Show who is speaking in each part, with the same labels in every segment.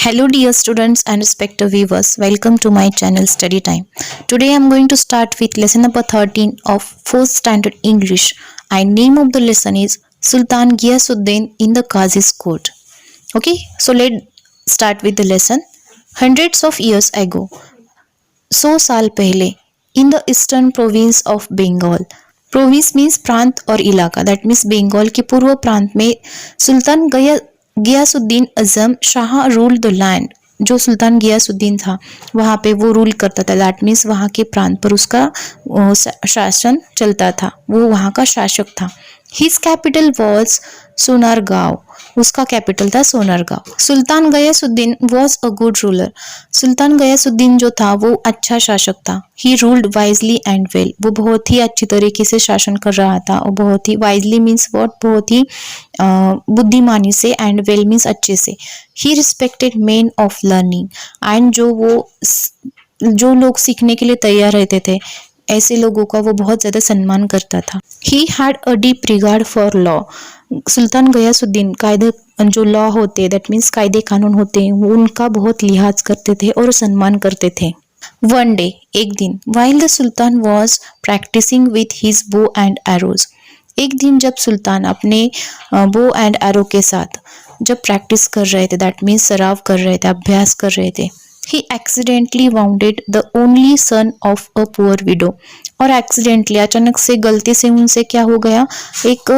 Speaker 1: Hello dear students and respected viewers, welcome to my channel Study Time. Today I am going to start with lesson number 13 of 4th standard English and name of the lesson is Sultan Ghiyasuddin in the Qazi's court. Okay, so let's start with the lesson. Hundreds of years ago, 100 साल पहले, in the eastern province of Bengal, province means प्रांत और इलाका, that means Bengal के पूर्व प्रांत में सुल्तान गियासुद्दीन अजम शाह रूल द लैंड, जो सुल्तान गियासुद्दीन था वहाँ पे वो रूल करता था, दैट मीन्स वहाँ के प्रांत पर उसका शासन चलता था, वो वहाँ का शासक था। हिज कैपिटल वॉज सोनारगांव, उसका कैपिटल था Sonargaon. Sultan Ghiyasuddin was a good ruler, Sultan Ghiyasuddin जो था वो अच्छा शासक था। He ruled wisely and well, वो बहुत ही अच्छी तरीके से शासन कर रहा था और बहुत ही वाइजली मीन्स व्हाट, बहुत ही बुद्धिमानी से, एंड वेल मीन्स अच्छे से। He respected men of learning, and जो लोग सीखने के लिए तैयार रहते थे ऐसे लोगों का वो बहुत ज़्यादा सम्मान करता था। He had a deep regard for law, Sultan Ghiyasuddin कायदे, जो लॉ होते दैट मीन्स कायदे कानून होते हैं, वो उनका बहुत लिहाज करते थे और सम्मान करते थे। वन डे, एक दिन, while the sultan was practising with his bow and arrows, एक दिन जब सुल्तान अपने बो एंड एरो के साथ जब प्रैक्टिस कर रहे थे, दैट मीन्स सराव कर रहे थे, अभ्यास कर रहे थे, he accidentally wounded the only son of a poor widow, और एक्सीडेंटली अचानक से गलती से उनसे क्या हो गया, एक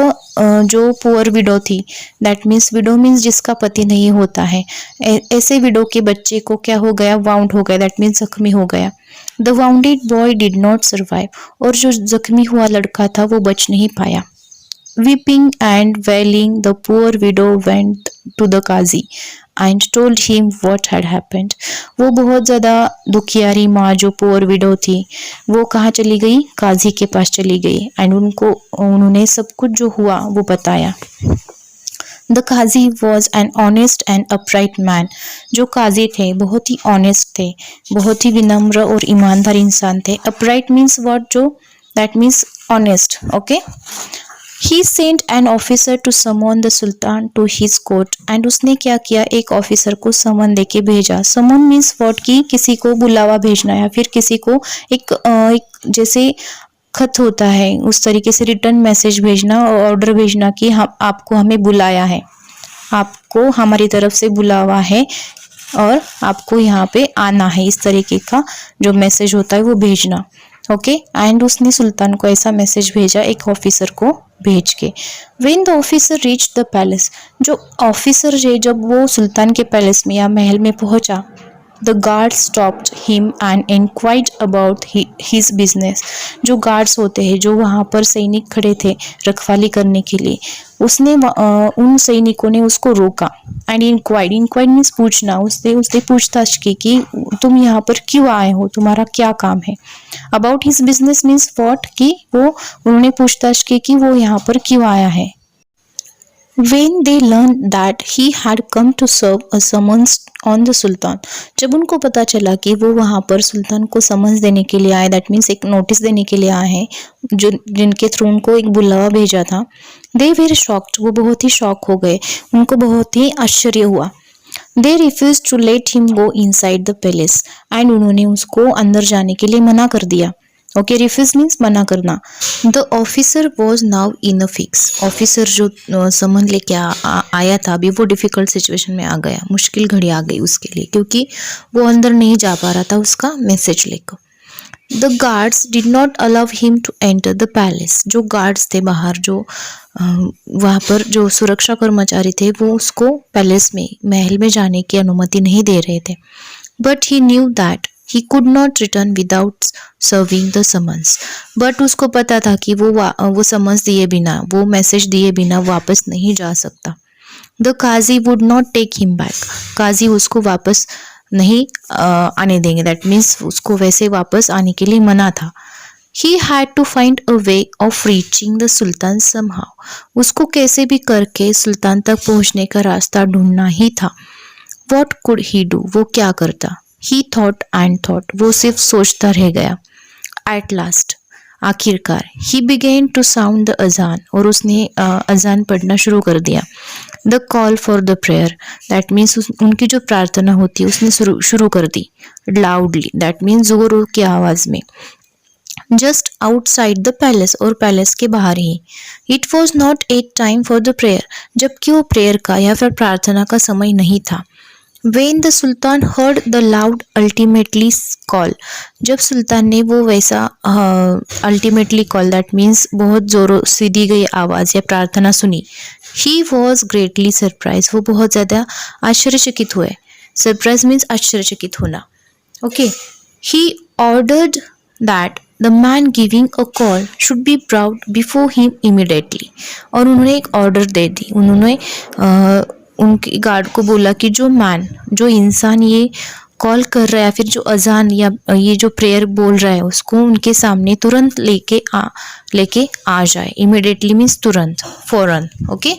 Speaker 1: जो पुअर विडो थी, दैट मीन्स विडो मीन्स जिसका पति नहीं होता है, ऐसे विडो के बच्चे को क्या हो गया, वाउंड हो गया, दैट मीन्स जख्मी हो गया। The bounded boy did not survive, और जो जख्मी हुआ लड़का था वो बच नहीं पाया। Weeping and wailing, the poor widow went to the Qazi and told him what had happened. वो बहुत ज़्यादा दुखियारी माँ, जो पोअर विडो थी, वो कहाँ चली गई, काजी के पास चली गई, एंड उन्होंने सब कुछ जो हुआ वो बताया। The qazi was an honest and upright man, जो काजी थे बहुत ही ऑनेस्ट थे, बहुत ही विनम्र और ईमानदार इंसान थे। अपराइट मीन्स व्हाट, जो that means honest. Okay, He sent an officer to summon the Sultan to his court, and उसने क्या किया, एक ऑफिसर को समन देके भेजा। समन मीन्स व्हाट, की किसी को बुलावा भेजना या फिर किसी को एक जैसे खत होता है उस तरीके से रिटर्न मैसेज भेजना और ऑर्डर भेजना कि हम आपको हमें बुलाया है, आपको हमारी तरफ से बुलावा है और आपको यहाँ पे आना है, इस तरीके का जो मैसेज होता है वो भेजना। ओके, एंड उसने सुल्तान को ऐसा मैसेज भेजा एक ऑफिसर को भेज के। When the officer reach the palace, जो ऑफिसर है जब वो सुल्तान के पैलेस में या महल में पहुंचा, the guard stopped him and inquired about his business, जो गार्ड्स होते हैं, जो वहाँ पर सैनिक खड़े थे रखवाली करने के लिए, उसने उन सैनिकों ने उसको रोका। एंड इंक्वायर्ड मीन्स पूछना, उसने पूछताछ की कि तुम यहाँ पर क्यों आए हो, तुम्हारा क्या काम है। About his business means what, कि उन्होंने पूछताछ की कि वो यहाँ पर क्यों आया है। When they learned that he had come to serve a summons on the Sultan, जब उनको पता चला कि वो वहाँ पर सुल्तान को समन्स देने के लिए आए, दैट मीन्स एक नोटिस देने के लिए आए हैं, जो जिनके थ्रू उनको एक बुलावा भेजा था। दे वेर शॉक्ड, वो बहुत ही शॉक हो गए, उनको बहुत ही आश्चर्य हुआ। They refuse to let him go inside the palace, and उन्होंने उसको अंदर जाने के लिए मना कर दिया। ओके, रिफ्यूज मीन्स मना करना। The officer was now in a fix, officer जो समन लेके आया था अभी वो डिफिकल्ट सिचुएशन में आ गया, मुश्किल घड़ी आ गई उसके लिए, क्योंकि वो अंदर नहीं जा पा रहा था उसका मैसेज लेकर। The guards did not allow him to enter the palace, जो गार्ड्स थे बाहर, जो वहाँ पर जो सुरक्षा कर्मचारी थे, वो उसको पैलेस में, महल में जाने की अनुमति नहीं दे रहे थे। But he knew that he could not return without serving the summons, but उसको पता था कि वो समन्स दिए बिना, वो मैसेज दिए बिना वापस नहीं जा सकता। The Qazi would not take him back, काजी उसको वापस नहीं आने देंगे, दैट मीन्स उसको वैसे वापस आने के लिए मना था। He had to find a way of reaching the Sultan somehow, उसको कैसे भी करके सुल्तान तक पहुंचने का रास्ता ढूंढना ही था। What could he do, वो क्या करता। He thought and thought, वो सिर्फ सोचता रह गया। At last, आखिरकार, he began to sound the अजान, और उसने अजान पढ़ना शुरू कर दिया। The call for the prayer, that means उनकी जो प्रार्थना होती है उसने शुरू कर दी लाउडली, दैट मीन्स जोर की आवाज में, जस्ट आउटसाइड द पैलेस, और पैलेस के बाहर ही। It was not at time for the prayer, जबकि वो प्रेयर का या फिर प्रार्थना का समय नहीं था। When the Sultan heard the loud ultimately call, जब सुल्तान ने वो वैसा अल्टीमेटली कॉल, दैट मीन्स बहुत जोरों से दी गई आवाज़ या प्रार्थना सुनी, he was greatly surprised, वो बहुत ज़्यादा आश्चर्यचकित हुए। सरप्राइज मीन्स आश्चर्यचकित होना। Okay, he ordered that the man giving a call should be brought before him immediately, और उन्होंने एक ऑर्डर दे दी, उन्होंने उनके गार्ड को बोला कि जो इंसान ये कॉल कर रहा है या फिर जो अजान या ये जो प्रेयर बोल रहा है उसको उनके सामने तुरंत लेके आ जाए। इमिडिएटली मीन्स तुरंत, फौरन। Okay,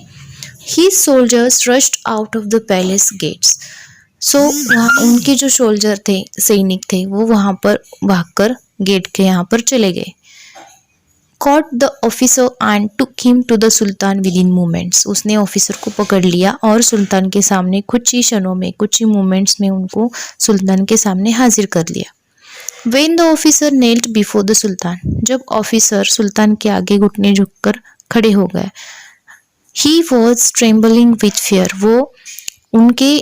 Speaker 1: he soldiers rushed out of the palace gates, so वहाँ उनके जो सोल्जर थे, सैनिक थे, वो वहाँ पर भागकर गेट के यहाँ पर चले गए। caught the officer and took him to the sultan within moments, उसने ऑफिसर को पकड़ लिया और सुल्तान के सामने कुछ ही क्षणों में, कुछ ही मोमेंट्स में उनको सुल्तान के सामने हाजिर कर लिया। When the officer knelt before the sultan, जब ऑफिसर सुल्तान के आगे घुटने झुककर खड़े हो गए, he was trembling with fear, वो उनके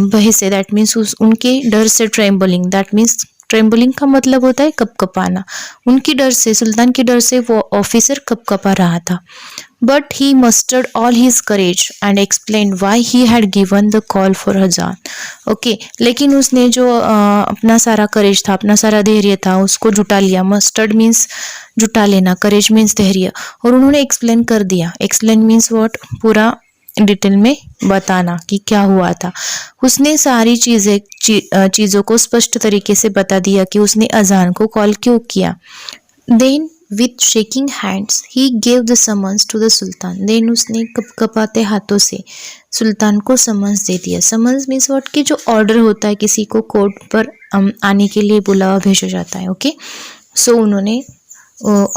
Speaker 1: भय से, दैट मीन्स उनके डर से, ट्रेम्बलिंग, दैट मीन्स ट्रेम्बलिंग का मतलब होता है कपकपाना, उनकी डर से, सुल्तान के डर से वो ऑफिसर कपकपा रहा था। But he mustard all his courage and explain why he had given the call for अजान। ओके, लेकिन उसने जो अपना सारा करेज था, अपना सारा धैर्य था, उसको जुटा लिया। मस्टर्ड मीन्स जुटा लेना, करेज मीन्स धैर्य, और उन्होंने एक्सप्लेन कर दिया। एक्सप्लेन मीन्स व्हाट, पूरा डिटेल में बताना कि क्या हुआ था। उसने सारी चीज़ों को स्पष्ट तरीके से बता दिया कि उसने अजान को कॉल क्यों किया। Then with shaking hands he gave the summons to the sultan, then उसने कपकपाते हाथों से सुल्तान को समन्स दे दिया। समन्स मीन्स व्हाट, कि जो ऑर्डर होता है, किसी को कोर्ट पर आने के लिए बुलावा भेजा जाता है। ओके, सो उन्होंने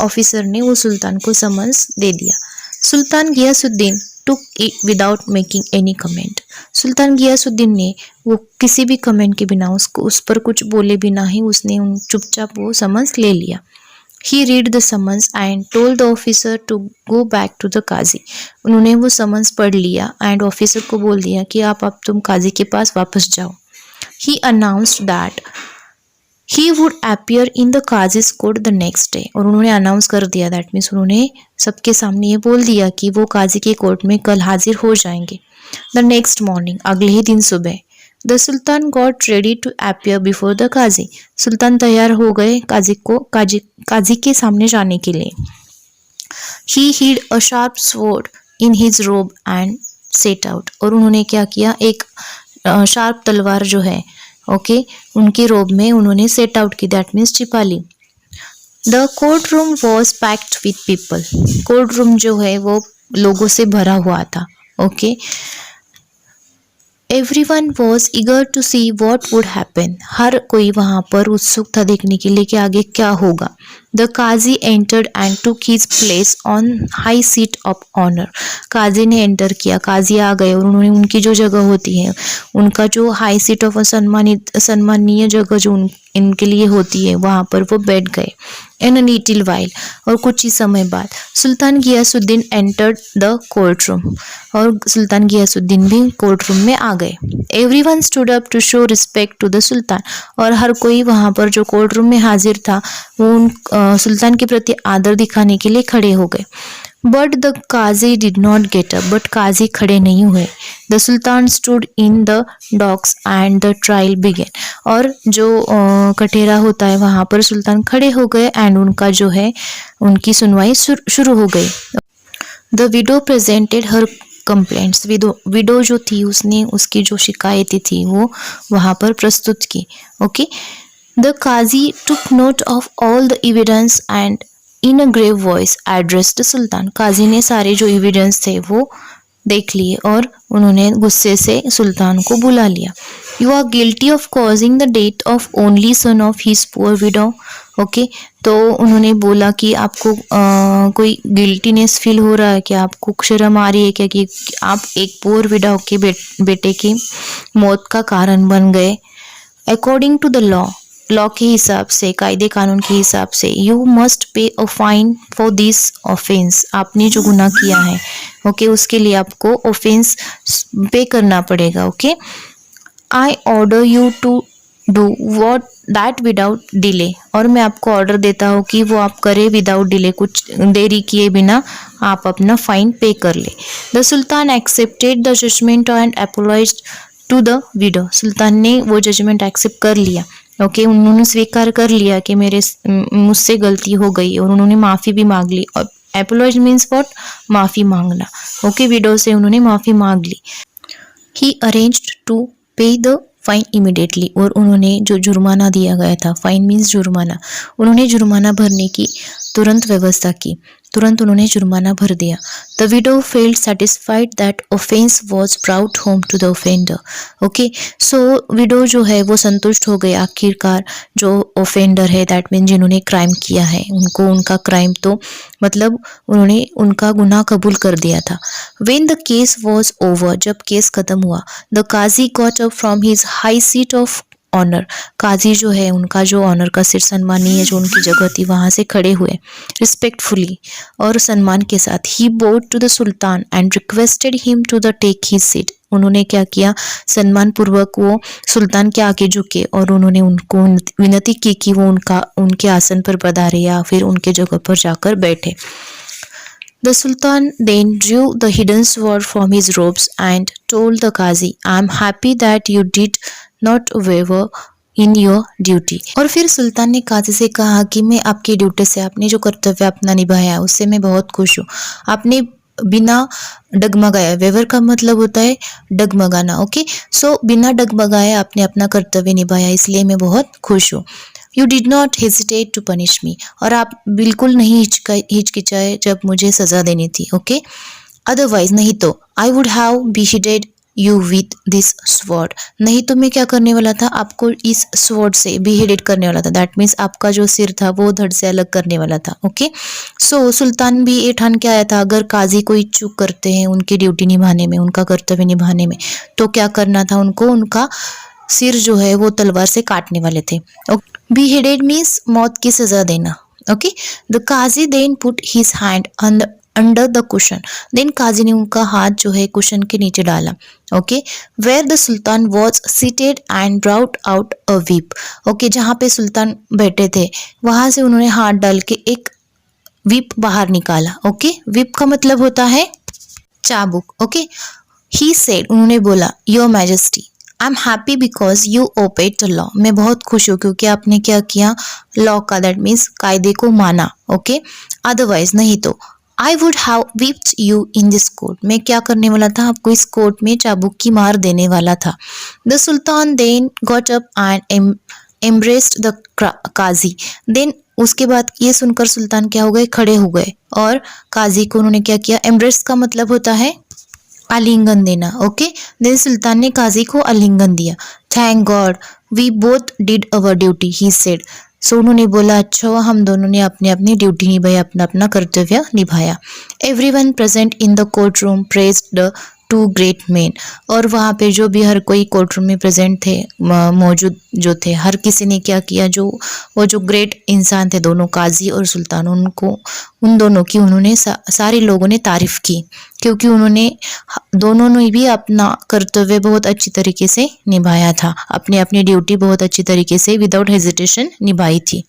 Speaker 1: ऑफिसर ने वो सुल्तान को समन्स दे दिया। सुल्तान Ghiyasuddin took it without making any comment, सुल्तान गियासुद्दीन ने वो किसी भी कमेंट के बिना, उसको उस पर कुछ बोले बिना ही उसने चुपचाप वो समन्स ले लिया। He read the summons and told the officer to go back to the काजी, उन्होंने वो समन्स पढ़ लिया एंड ऑफिसर को बोल दिया कि आप तुम काजी के पास वापस जाओ। He announced that he would appear in the काजी's court the next day, और उन्होंने अनाउंस कर दिया, दैट मीन्स उन्होंने सबके सामने ये बोल दिया कि वो काजी के कोर्ट में कल हाजिर हो जाएंगे। द नेक्स्ट मॉर्निंग, अगले ही दिन सुबह, the sultan got ready to appear before the qazi, सुल्तान तैयार हो गए काजी के सामने जाने के लिए। He hid a sharp sword in his robe and set out, और उन्होंने क्या किया, एक शार्प तलवार जो है, ओके, उनकी रोब में उन्होंने सेट आउट की, दैट मीन्स छिपा ली। The courtroom was packed with people, courtroom जो है वो लोगों से भरा हुआ था। Okay, everyone was eager to see what would happen, हर कोई वहाँ पर उत्सुक था देखने के लिए कि आगे क्या होगा। The qazi entered and took his place on high seat of honour, काजी ने एंटर किया, काजी आ गए और उन्होंने उनकी जो जगह होती है, उनका जो हाई सीट ऑफ सम्मानीय जगह जो इनके लिए होती है, वहाँ पर वो बैठ गए। इन अ लिटिल वाइल, और कुछ ही समय बाद, Sultan Ghiyasuddin entered the courtroom, और सुल्तान गियासुद्दीन भी कोर्ट रूम में आ गए। Everyone stood up to show respect to the sultan, और हर कोई वहाँ पर जो कोर्ट रूम में हाजिर था वो सुल्तान के प्रति आदर दिखाने के लिए खड़े हो गए। But the qazi did not get up, but काजी खड़े नहीं हुए। The sultan stood in the docks and the trial began, और जो कठेरा होता है वहाँ पर सुल्तान खड़े हो गए एंड उनका जो है उनकी सुनवाई शुरू हो गई। The widow presented her complaints, window जो थी उसने उसकी जो शिकायतें थी वो वहाँ पर प्रस्तुत की। Okay, the qazi took note of all the evidence and in a grave voice addressed Sultan, काजी ने सारे जो एविडेंस थे वो देख लिए और उन्होंने गुस्से से सुल्तान को बुला लिया। You are guilty of causing the death of only son of his poor widow, okay, तो उन्होंने बोला कि आपको कोई गिल्टीनेस फील हो रहा है क्या, आपको शर्म आ रही है क्या कि आप एक पोर विडो के बेटे की मौत का कारण बन गए। अकॉर्डिंग टू द लॉ के हिसाब से, कायदे कानून के हिसाब से, you must pay a fine for this offence. आपने जो गुनाह किया है ओके उसके लिए आपको ऑफेंस पे करना पड़ेगा। Okay, I order you to do what that without delay. और मैं आपको ऑर्डर देता हूँ कि वो आप करें विदाउट डिले, कुछ देरी किए बिना आप अपना फाइन पे कर ले। The sultan accepted the judgement and apologised to the widow. सुल्तान ने वो जजमेंट एक्सेप्ट कर लिया। ओके, उन्होंने स्वीकार कर लिया कि मुझसे गलती हो गई और उन्होंने माफ़ी भी मांग ली। और अपोलाइज मीन्स व्हाट, माफ़ी मांगना। ओके, विडो से उन्होंने माफ़ी मांग ली। ही अरेंज्ड टू पे द फाइन इमिडिएटली। और उन्होंने जो जुर्माना दिया गया था, फाइन मीन्स जुर्माना, उन्होंने जुर्माना भरने की तुरंत व्यवस्था की, तुरंत उन्होंने जुर्माना भर दिया। The widow felt satisfied that offence was brought home to the offender. Okay, so widow जो है वो संतुष्ट हो गए। आखिरकार जो ऑफेंडर है, दैट मीन जिन्होंने क्राइम किया है, उनको उनका क्राइम तो मतलब उन्होंने उनका गुनाह कबूल कर दिया था। When the case was over, जब केस खत्म हुआ, the qazi got up from his high seat of honour. काजी जो है उनका जो ऑनर का सिर, सम्मानीय जो उनकी जगह थी, वहां से खड़े हुए रिस्पेक्टफुली और सम्मान के साथ। He bowed to the sultan and requested him to the take his seat. उन्होंने क्या किया, सम्मान पूर्वक वो सुल्तान के आगे झुके और उन्होंने उनको विनती की कि वो उनके आसन पर पधारे या फिर उनके जगह पर जाकर बैठे। The Sultan then drew the hidden sword from his robes and told the Qazi, I am happy that you did not waver in your duty। और फिर सुल्तान ने काजी से कहा कि मैं आपकी ड्यूटी से, आपने जो कर्तव्य अपना निभाया उससे मैं बहुत खुश हूँ। आपने बिना डगमगाए, वेवर का मतलब होता है डगमगाना। ओके, सो बिना डगमगाए आपने अपना कर्तव्य निभाया, इसलिए मैं बहुत खुश हूँ। You did not hesitate to punish me. और आप बिल्कुल नहीं हिचकिचाए जब मुझे सजा देनी थी। ओके, अदरवाइज नहीं तो I would have beheaded you with this sword. नहीं तो मैं क्या करने वाला था, आपको इस स्वॉर्ड से बीहेडेड करने वाला था। दैट मीन्स आपका जो सिर था वो धड़ से अलग करने वाला था। ओके, सो सुल्तान भी ये ठान के आया था, अगर काजी कोई चूक करते हैं उनकी ड्यूटी निभाने में, उनका कर्तव्य निभाने में, तो क्या करना था उनको, उनका सिर जो है वो तलवार से काटने वाले थे। Beheaded means मौत की सजा देना। Okay, the qazi then put his hand under the cushion. Then काजी ने उनका हाथ जो है कुशन के नीचे डाला। Okay, where the sultan was seated and brought out a whip. Okay, जहाँ पे सुल्तान बैठे थे वहां से उन्होंने हाथ डाल के एक व्हिप बाहर निकाला। ओके, व्हिप का मतलब होता है चाबुक। ओके, ही सेड, उन्होंने बोला, your majesty I am happy because you obeyed the law. मैं बहुत खुश हूँ क्योंकि आपने क्या किया, लॉ का, दैट मीन्स कायदे को माना। ओके, अदरवाइज नहीं तो I would have whipped you in this court. मैं क्या करने वाला था, आपको इस कोर्ट में चाबुक की मार देने वाला था। The sultan then got up and embraced the qazi. देन उसके बाद ये सुनकर सुल्तान क्या हो गए, खड़े हो गए और काजी को उन्होंने क्या किया, एम्ब्रेस का मतलब होता है आलिंगन देना। ओके, देन सुल्तान ने काजी को आलिंगन दिया। Thank God we both did our duty, he said. So उन्होंने बोला, अच्छा हुआ हम दोनों ने अपनी अपनी ड्यूटी निभाई, अपना अपना कर्तव्य निभाया। Everyone present in the court room praised the two great man. और वहाँ पे जो भी हर कोई कोर्ट रूम में प्रेजेंट थे, मौजूद जो थे, हर किसी ने क्या किया, वो जो ग्रेट इंसान थे दोनों, काजी और सुल्तान, उन दोनों की उन्होंने सारे लोगों ने तारीफ की, क्योंकि उन्होंने दोनों ने भी अपना कर्तव्य बहुत अच्छी तरीके से निभाया था, अपनी ड्यूटी बहुत अच्छी तरीके से विदाउट हेजिटेशन निभाई थी।